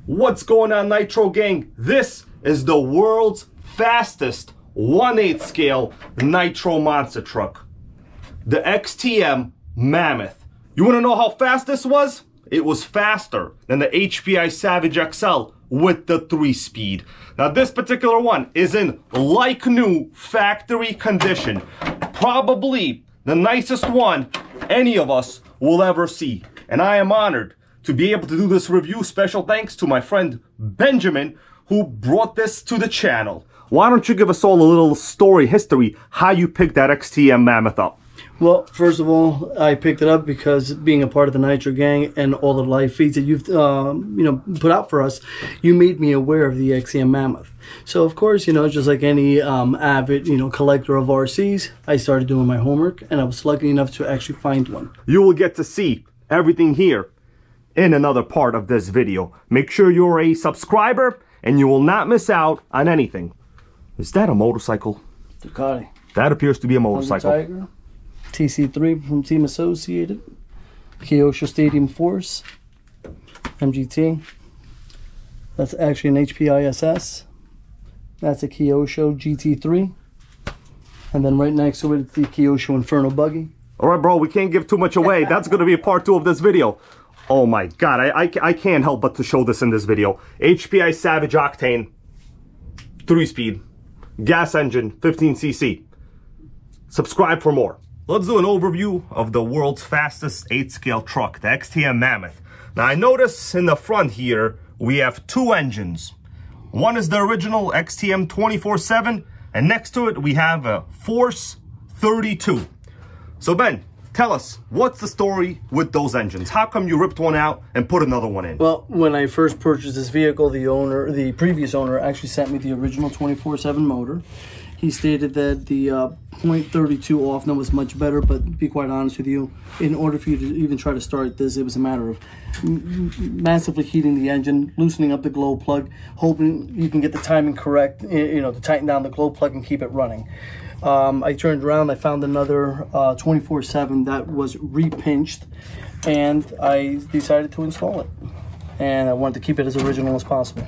What's going on, Nitro gang? This is the world's fastest 1/8 scale Nitro monster truck, the XTM Mammoth. You want to know how fast this was? It was faster than the HPI Savage XL with the 3-speed. Now this particular one is in like new factory condition. Probably the nicest one any of us will ever see. And I am honored to be able to do this review. Special thanks to my friend Benjamin, who brought this to the channel. Why don't you give us all a little story history, how you picked that XTM Mammoth up? Well, first of all, I picked it up because being a part of the Nitro gang and all the live feeds that you've put out for us, you made me aware of the XTM Mammoth. So of course, just like any avid collector of RCs, I started doing my homework, and I was lucky enough to actually find one. You will get to see everything here in another part of this video. Make sure you're a subscriber and you will not miss out on anything. Is that a motorcycle? Ducati. That appears to be a motorcycle. Tiger. TC3 from Team Associated. Kyosho Stadium Force. MGT. That's actually an HPI SS. That's a Kyosho GT3. And then right next to it, it's the Kyosho Inferno Buggy. All right, bro, we can't give too much away. That's going to be a part 2 of this video. Oh my God, I can't help but to show this in this video. HPI Savage Octane, 3-speed, gas engine, 15cc. Subscribe for more. Let's do an overview of the world's fastest 8-scale truck, the XTM Mammoth. Now I notice in the front here, we have 2 engines. One is the original XTM 24/7, and next to it we have a Force 32. So Ben, tell us, what's the story with those engines? How come you ripped one out and put another one in? Well, when I first purchased this vehicle, the previous owner actually sent me the original 24/7 motor. He stated that the .32 off was much better, but to be quite honest with you, in order for you to even try to start this, it was a matter of massively heating the engine, loosening up the glow plug, hoping you can get the timing correct, to tighten down the glow plug and keep it running. I turned around, I found another 24/7 that was repinched, and I decided to install it. And I wanted to keep it as original as possible.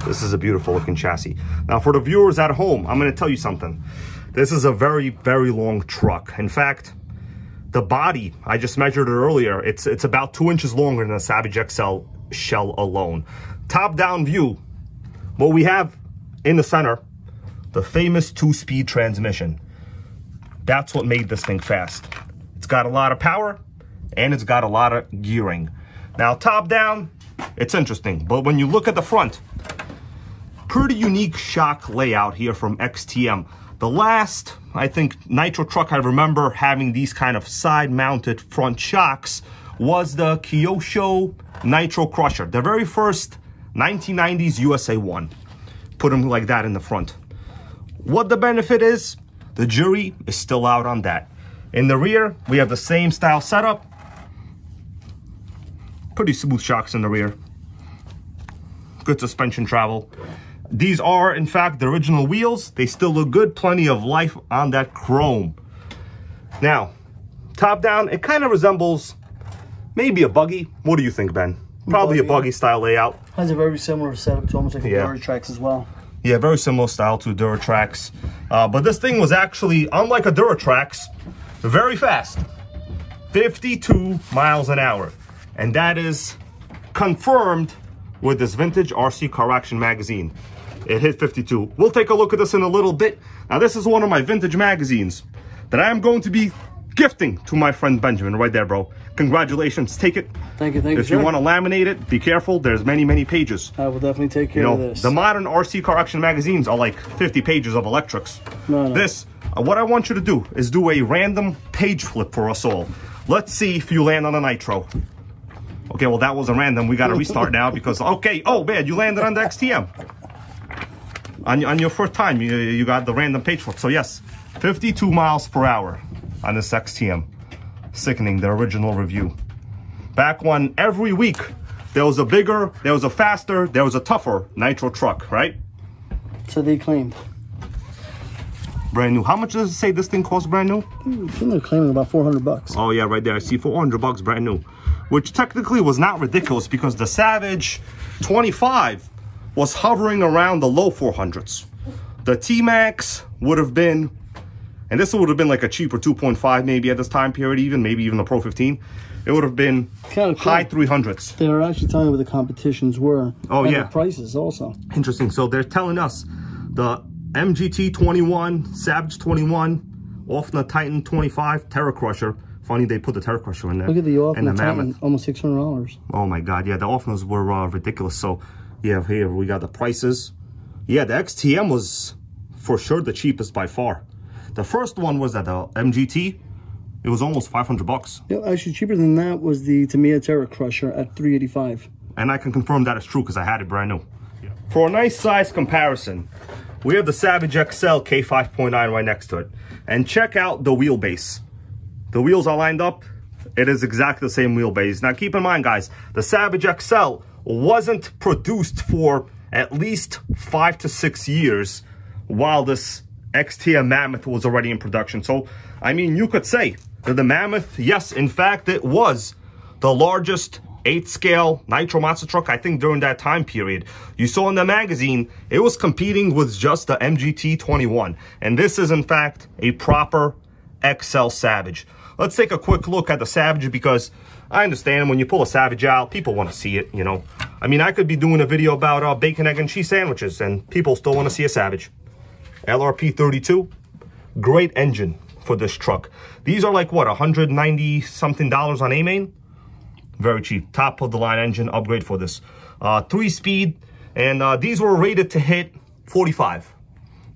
This is a beautiful looking chassis. Now for the viewers at home, I'm gonna tell you something. This is a very, very long truck. In fact, the body, I just measured it earlier, it's about 2 inches longer than a Savage XL shell alone. Top down view, what we have in the center, the famous 2-speed transmission. That's what made this thing fast. It's got a lot of power and it's got a lot of gearing. Now top down, it's interesting, but when you look at the front, pretty unique shock layout here from XTM. The last, I think, Nitro truck I remember having these kind of side-mounted front shocks was the Kyosho Nitro Crusher. The very first 1990s USA one. Put them like that in the front. What the benefit is, the jury is still out on that. In the rear, we have the same style setup. Pretty smooth shocks in the rear. Good suspension travel. These are, in fact, the original wheels. They still look good. Plenty of life on that chrome. Now, top down, it kind of resembles maybe a buggy. What do you think, Ben? Probably a buggy style layout. Has a very similar setup to almost like a Duratrax as well. Yeah, very similar style to Duratrax. But this thing was actually, unlike a Duratrax, very fast. 52 miles an hour. And that is confirmed with this vintage RC Car Action magazine. It hit 52. We'll take a look at this in a little bit. Now, this is one of my vintage magazines that I am going to be gifting to my friend Benjamin. Right there, bro. Congratulations. Take it. Thank you, thank you. If you want to laminate it, be careful. There's many, many pages. I will definitely take care of this. The modern RC Car Action magazines are like 50 pages of electrics. No. This, what I want you to do is do a random page flip for us all. Let's see if you land on a Nitro. Okay, well, that wasn't random. We got to restart now because, okay, oh, man, you landed on the XTM. On your first time, you got the random page flip. So, yes, 52 miles per hour on this XTM. Sickening, the original review. Back when every week there was a bigger, there was a faster, there was a tougher Nitro truck, right? So they claimed. Brand new. How much does it say this thing costs brand new? They're claiming about 400 bucks. Oh, yeah, right there. I see 400 bucks brand new. Which technically was not ridiculous because the Savage 25 was hovering around the low 400s. The T-Max would have been, and this would have been like a cheaper 2.5 maybe at this time period, even maybe even the Pro 15. It would have been kind of high 300s. They were actually telling me what the competitions were. Oh, yeah. The prices also. Interesting. So they're telling us the MGT 21, Savage 21, Offner Titan 25, Terra Crusher. Funny they put the Terra Crusher in there. Look at the Offner and the Titan, Mammoth. almost $600. Oh my God, yeah, the Offners were ridiculous. So yeah, here we got the prices. Yeah, the XTM was for sure the cheapest by far. The first one was at the MGT. It was almost 500 bucks. Yeah, actually cheaper than that was the Tamiya Terra Crusher at $385. And I can confirm that is true because I had it brand new. Yeah. For a nice size comparison, we have the Savage XL K5.9 right next to it. And check out the wheelbase. The wheels are lined up. It is exactly the same wheelbase. Now keep in mind, guys, the Savage XL wasn't produced for at least 5 to 6 years while this XTM Mammoth was already in production. So, I mean, you could say that the Mammoth, yes, in fact, it was the largest 8-scale Nitro monster truck, I think, during that time period. You saw in the magazine, it was competing with just the MGT 21. And this is, in fact, a proper XL Savage. Let's take a quick look at the Savage because I understand when you pull a Savage out, people want to see it, you know. I mean, I could be doing a video about bacon, egg, and cheese sandwiches, and people still want to see a Savage. LRP 32, great engine for this truck. These are like, what, $190-something on A-Main? Very cheap. Top of the line engine upgrade for this. 3-speed, and these were rated to hit 45,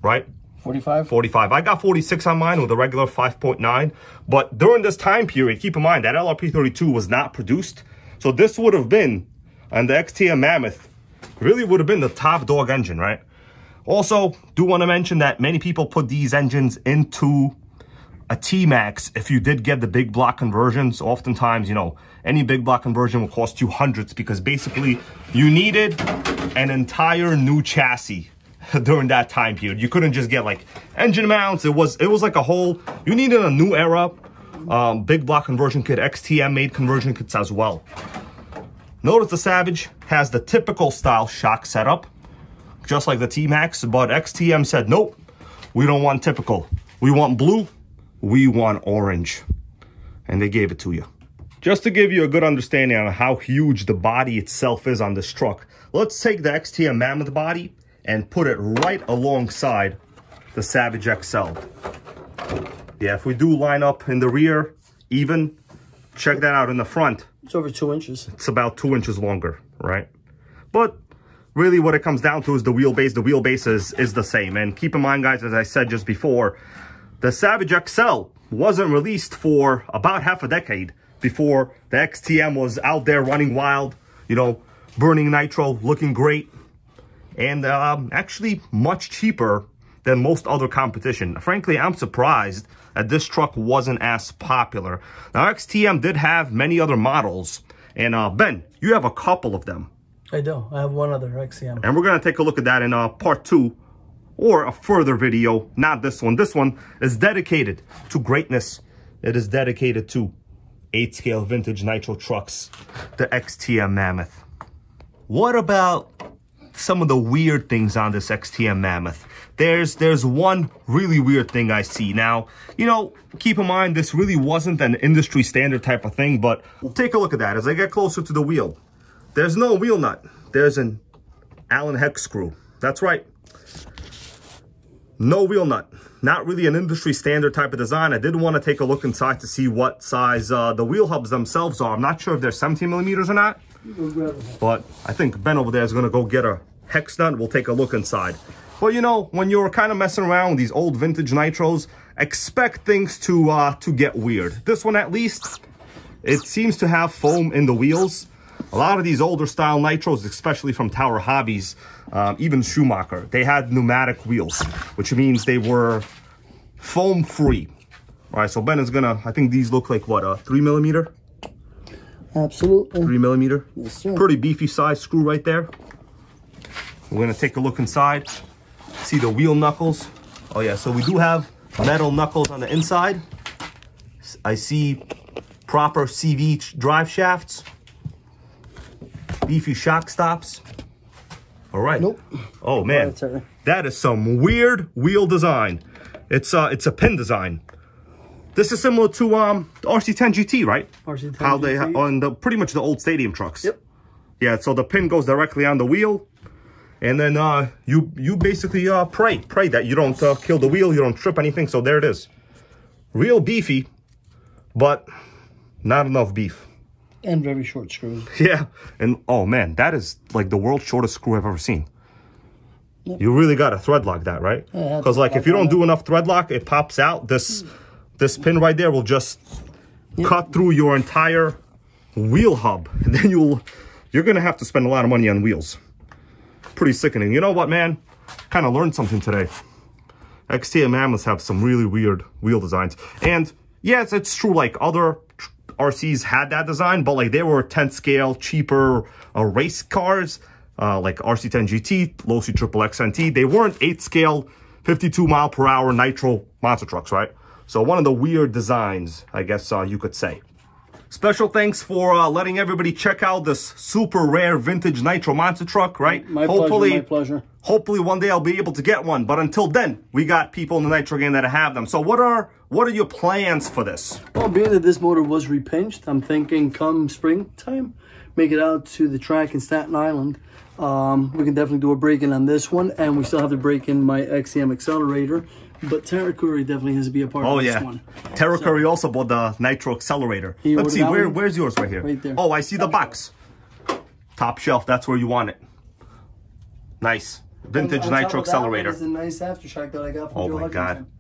right? 45? 45. I got 46 on mine with a regular 5.9. But during this time period, keep in mind that LRP 32 was not produced. So this would have been, and the XTM Mammoth really would have been the top dog engine, right? Also, do want to mention that many people put these engines into a T-Max if you did get the big block conversions. Oftentimes, you know, any big block conversion will cost you hundreds because basically you needed an entire new chassis during that time period. You couldn't just get like engine mounts. It was like a whole, you needed a new era big block conversion kit. XTM made conversion kits as well. Notice the Savage has the typical style shock setup, just like the T-Max, but XTM said, nope, we don't want typical. We want blue, we want orange. And they gave it to you. Just to give you a good understanding on how huge the body itself is on this truck, let's take the XTM Mammoth body and put it right alongside the Savage XL. Yeah, if we do line up in the rear, even, check that out in the front. It's over 2 inches. It's about 2 inches longer, right? But really what it comes down to is the wheelbase. The wheelbase is the same. And keep in mind, guys, as I said just before, the Savage XL wasn't released for about half a decade before the XTM was out there running wild, you know, burning nitro, looking great, and actually much cheaper than most other competition. Frankly, I'm surprised that this truck wasn't as popular. Now, XTM did have many other models, and Ben, you have a couple of them. I do. I have one other XTM. And we're going to take a look at that in part 2 or a further video, not this one. This one is dedicated to greatness. It is dedicated to 8-scale vintage nitro trucks, the XTM Mammoth. What about some of the weird things on this XTM Mammoth? There's one really weird thing I see. Now, you know, keep in mind, this really wasn't an industry standard type of thing, but take a look at that. As I get closer to the wheel, there's no wheel nut. There's an Allen hex screw. That's right. No wheel nut. Not really an industry standard type of design. I did want to take a look inside to see what size the wheel hubs themselves are. I'm not sure if they're 17 millimeters or not, but I think Ben over there is going to go get a hex nut. We'll take a look inside. Well, you know, when you're kind of messing around with these old vintage nitros, expect things to get weird. This one, at least, it seems to have foam in the wheels. A lot of these older style nitros, especially from Tower Hobbies, even Schumacher, they had pneumatic wheels, which means they were foam free. All right, so Ben is gonna, I think these look like what, a 3 millimeter? Absolutely. 3 millimeter? Yes, sir. Pretty beefy size screw right there. We're gonna take a look inside, see the wheel knuckles. Oh yeah, so we do have metal knuckles on the inside. I see proper CV drive shafts. beefy shock stops. All right. Nope. Oh man, that is some weird wheel design. It's a pin design. This is similar to RC10 GT, right? RC10 How they GT. on the pretty much the old stadium trucks. Yep. Yeah. So the pin goes directly on the wheel, and then you basically pray that you don't kill the wheel, you don't trip anything. So there it is. Real beefy, but not enough beef. And very short screws. Yeah, and oh man, that is like the world's shortest screw I've ever seen. Yep. You really got to thread lock that, right? Because like if you don't do enough thread lock, it pops out. This pin right there will just cut through your entire wheel hub, and then you're gonna have to spend a lot of money on wheels. Pretty sickening. You know what, man? Kind of learned something today. XTM Mammoths have some really weird wheel designs, and yes, it's true. Like other RCs had that design, but like they were 10th scale, cheaper race cars, like RC10 GT, Losi Triple XNT. They weren't 8th scale, 52 mile per hour nitro monster trucks, right? So one of the weird designs, I guess you could say. Special thanks for letting everybody check out this super rare vintage nitro monster truck, right? My pleasure. Hopefully one day I'll be able to get one, but until then, we got people in the nitro game that have them. So what are your plans for this? Well, being that this motor was repinched, I'm thinking come springtime, make it out to the track in Staten Island. We can definitely do a break-in on this one, and we still have to break in my XTM accelerator. But Tara Curry definitely has to be a part of this one. Tara Curry also bought the Nitro accelerator. Let's see, where's yours right here? Right there. Oh, I see the box. Top shelf, that's where you want it. Nice. Vintage Nitro accelerator. This is a nice aftershock that I got from Oh Joe my God. Hutchinson.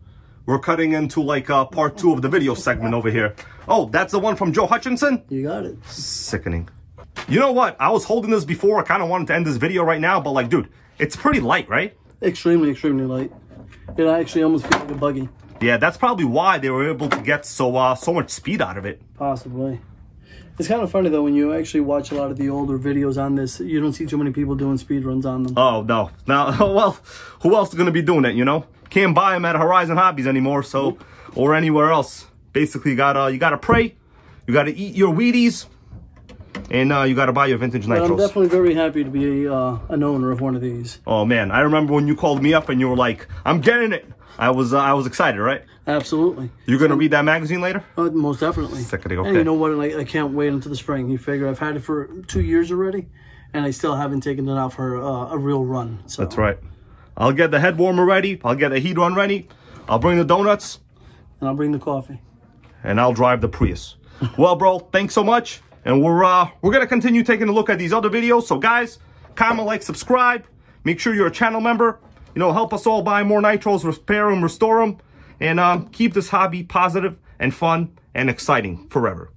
We're cutting into like part 2 of the video segment over here. Oh, that's the one from Joe Hutchinson? You got it. Sickening. You know what? I was holding this before. I kind of wanted to end this video right now, but like, dude, it's pretty light, right? Extremely, extremely light. It actually almost feels like a buggy. Yeah, that's probably why they were able to get so much speed out of it. Possibly. It's kind of funny though when you actually watch a lot of the older videos on this. You don't see too many people doing speed runs on them. Oh no! Now, well, who else is going to be doing it? You know, can't buy them at Horizon Hobbies anymore, so or anywhere else. Basically, you gotta pray, you gotta eat your Wheaties, and you gotta buy your vintage nitros. I'm definitely very happy to be an owner of one of these. Oh man, I remember when you called me up and you were like, "I'm getting it." I was excited, right? Absolutely. You're gonna read that magazine later? Most definitely. Sickening, okay. And you know what? I can't wait until the spring. You figure I've had it for 2 years already, and I still haven't taken it out for a real run. So. That's right. I'll get the head warmer ready. I'll get the heat run ready. I'll bring the donuts. And I'll bring the coffee. And I'll drive the Prius. Well, bro, thanks so much. And we're gonna continue taking a look at these other videos. So guys, comment, like, subscribe. Make sure you're a channel member. You know, help us all buy more nitros, repair them, restore them, and keep this hobby positive and fun and exciting forever.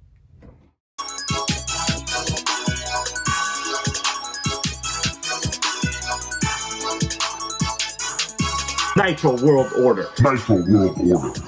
Nitro World Order. Nitro World Order.